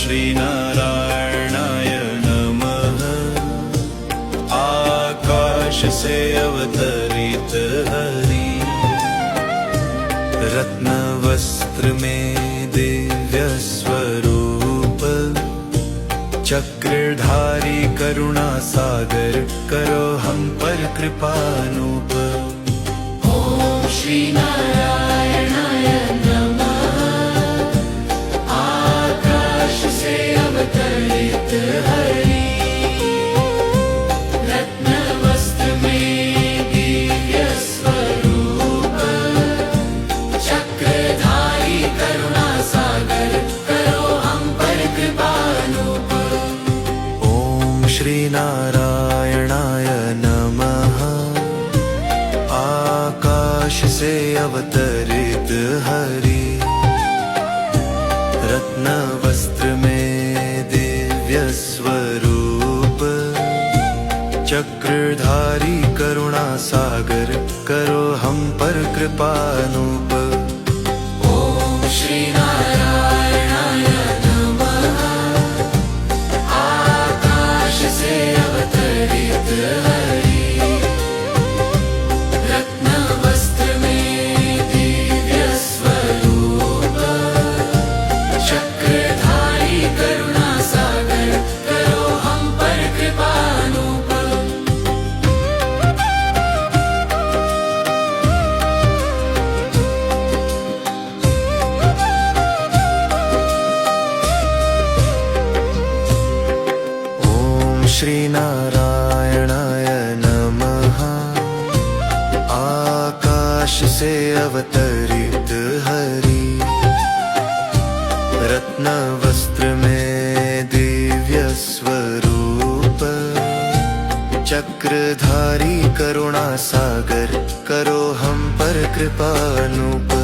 श्रीनारायणाय नमः। आकाश से अवतरित हरि, रत्न वस्त्र में दिव्य स्वरूप, चक्रधारी करुणा सागर, करो हम पर कृपानूप। ओम श्री नारायणाय नमः। आकाश से अवतरित हरि, रत्न वस्त्र में दिव्य स्वरूप, चक्रधारी करुणा सागर, करो हम पर कृपानूप। ओम श्री नारायणाय नमः। आकाश से अवतरित हरि, रत्न वस्त्र में दिव्य स्वरूप, चक्रधारी करुणा सागर, करो हम पर कृपानूप। ओम श्री नारायणाय नमः। आकाश से अवतरित हरि, रत्न वस्त्र में दिव्य स्वरूप, चक्रधारी करुणा सागर, करो हम पर कृपानूप। ओम श्री नारायणाय नमः। आकाश से अवतरित हरि, रत्न वस्त्र में दिव्य स्वरूप, चक्रधारी करुणा सागर, करो हम पर कृपानूप।